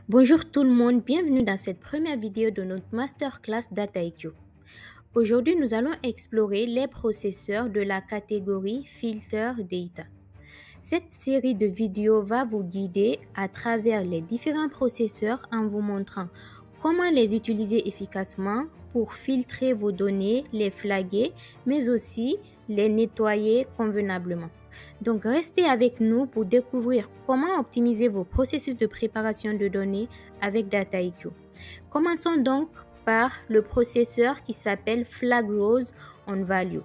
Bonjour tout le monde, bienvenue dans cette première vidéo de notre masterclass DataIQ. Aujourd'hui, nous allons explorer les processeurs de la catégorie Filter Data. Cette série de vidéos va vous guider à travers les différents processeurs en vous montrant comment les utiliser efficacement pour filtrer vos données, les flaguer, mais aussi les nettoyer convenablement. Donc, restez avec nous pour découvrir comment optimiser vos processus de préparation de données avec DataIQ. Commençons donc par le processeur qui s'appelle Flag Rows on Value.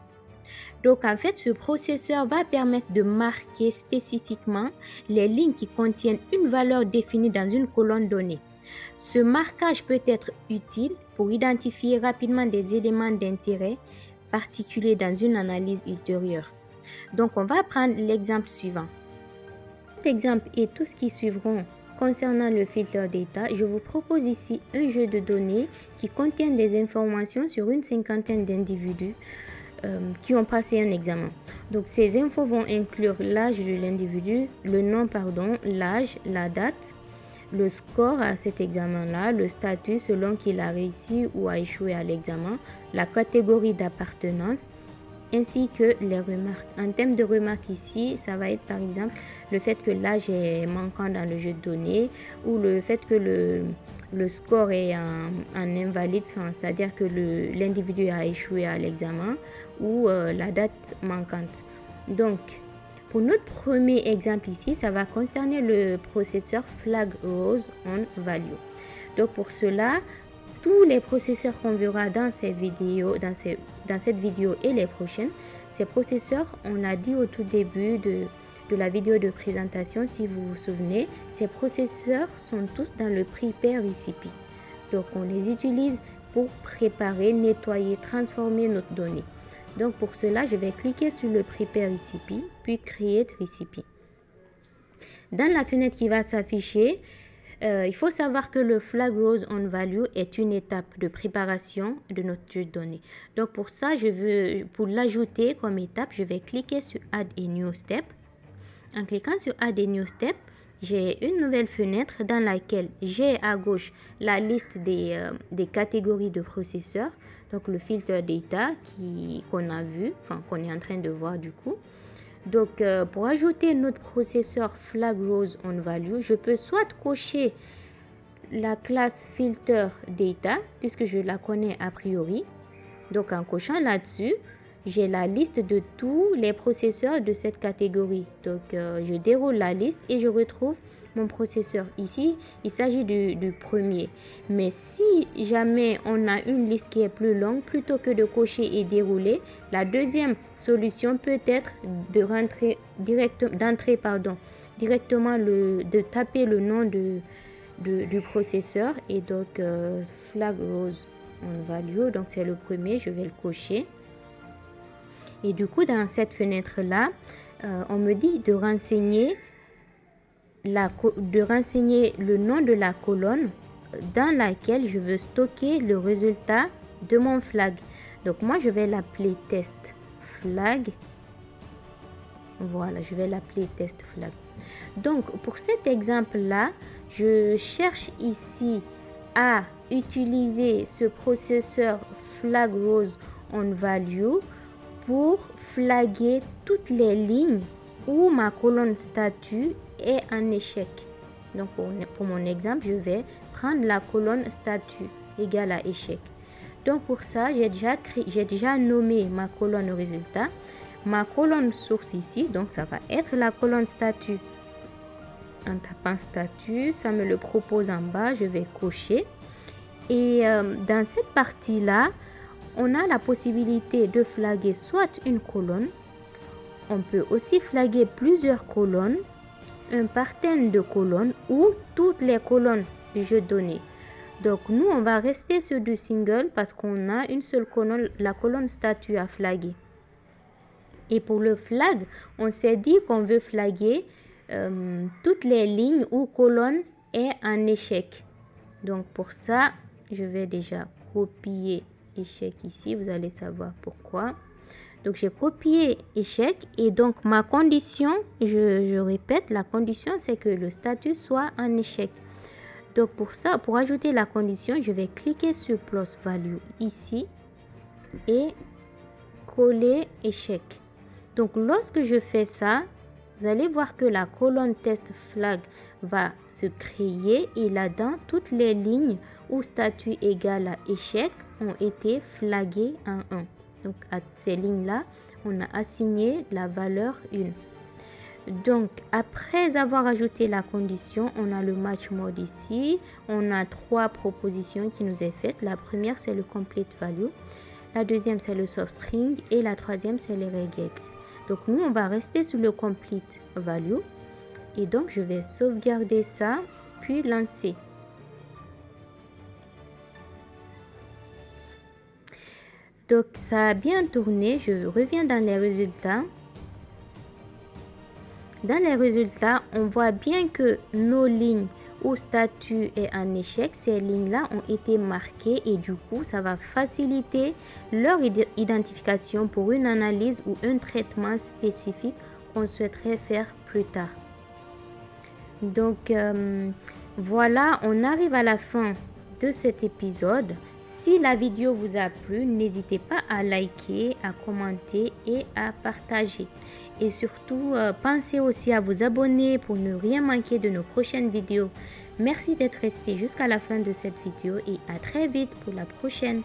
Donc, en fait, ce processeur va permettre de marquer spécifiquement les lignes qui contiennent une valeur définie dans une colonne donnée. Ce marquage peut être utile pour identifier rapidement des éléments d'intérêt particuliers dans une analyse ultérieure. Donc, on va prendre l'exemple suivant. Cet exemple et tout ce qui suivront concernant le filter data, je vous propose ici un jeu de données qui contient des informations sur une cinquantaine d'individus qui ont passé un examen. Donc, ces infos vont inclure l'âge de l'individu, le nom, l'âge, la date, le score à cet examen-là, le statut selon qu'il a réussi ou a échoué à l'examen, la catégorie d'appartenance, ainsi que les remarques. En termes de remarques ici, ça va être par exemple le fait que l'âge est manquant dans le jeu de données ou le fait que le score est en invalide, c'est-à-dire que l'individu a échoué à l'examen ou la date manquante. Donc, pour notre premier exemple ici, ça va concerner le processeur Flag Rows on Value. Donc, pour cela, tous les processeurs qu'on verra dans cette vidéo et les prochaines, ces processeurs, on a dit au tout début de la vidéo de présentation, si vous vous souvenez, ces processeurs sont tous dans le Prepare Recipe. Donc, on les utilise pour préparer, nettoyer, transformer notre donnée. Donc, pour cela, je vais cliquer sur le Prepare Recipe, puis Create Recipe. Dans la fenêtre qui va s'afficher, il faut savoir que le Flag Rows on Value est une étape de préparation de notre jeu de données. Donc, pour ça, pour l'ajouter comme étape, je vais cliquer sur Add a New Step. En cliquant sur Add a New Step, j'ai une nouvelle fenêtre dans laquelle j'ai à gauche la liste des catégories de processeurs, donc le filter data qu'on a vu, qu'on est en train de voir du coup. Donc, pour ajouter notre processeur Flag Rows on Value, je peux soit cocher la classe filter data, puisque je la connais a priori. Donc, en cochant là-dessus, j'ai la liste de tous les processeurs de cette catégorie. Donc, je déroule la liste et je retrouve mon processeur. Ici, il s'agit du premier. Mais si jamais on a une liste qui est plus longue, plutôt que de cocher et dérouler, la deuxième solution peut être directement de taper le nom du processeur. Et donc, Flag Rows on Value, donc c'est le premier, je vais le cocher. Et du coup, dans cette fenêtre-là, on me dit de renseigner le nom de la colonne dans laquelle je veux stocker le résultat de mon flag. Donc, moi, je vais l'appeler test flag. Voilà, je vais l'appeler test flag. Donc, pour cet exemple-là, je cherche ici à utiliser ce processeur Flag Rows on Value pour flaguer toutes les lignes où ma colonne statut est en échec. Donc, pour mon exemple, je vais prendre la colonne statut égale à échec. Donc, pour ça, j'ai déjà nommé ma colonne résultat. Ma colonne source ici, donc ça va être la colonne statut. En tapant statut, ça me le propose en bas, je vais cocher. Et dans cette partie-là, on a la possibilité de flaguer soit une colonne, on peut aussi flaguer plusieurs colonnes, un pattern de colonnes ou toutes les colonnes du jeu de données. Donc, nous, on va rester sur du single parce qu'on a une seule colonne, la colonne statut à flaguer. Et pour le flag, on s'est dit qu'on veut flaguer toutes les lignes ou colonnes est en échec. Donc, pour ça, je vais déjà copier échec ici. Vous allez savoir pourquoi. Donc, j'ai copié échec et donc ma condition, je répète, la condition c'est que le statut soit en échec. Donc pour ça, pour ajouter la condition, je vais cliquer sur plus value ici et coller échec. Donc lorsque je fais ça, vous allez voir que la colonne test flag va se créer et là-dedans, toutes les lignes où statut égale à échec ont été flaguées en 1. Donc à ces lignes-là, on a assigné la valeur 1. Donc après avoir ajouté la condition, on a le match mode ici. On a 3 propositions qui nous est faites. La première, c'est le complete value. La deuxième, c'est le soft string. Et la troisième, c'est les regex. Donc nous, on va rester sur le complete value. Et donc, je vais sauvegarder ça, puis lancer. Donc, ça a bien tourné. Je reviens dans les résultats. Dans les résultats, on voit bien que nos lignes où statut est en échec, ces lignes-là ont été marquées et du coup, ça va faciliter leur identification pour une analyse ou un traitement spécifique qu'on souhaiterait faire plus tard. Donc, voilà, on arrive à la fin de cet épisode. Si la vidéo vous a plu, n'hésitez pas à liker, à commenter et à partager. Et surtout, pensez aussi à vous abonner pour ne rien manquer de nos prochaines vidéos. Merci d'être resté jusqu'à la fin de cette vidéo et à très vite pour la prochaine.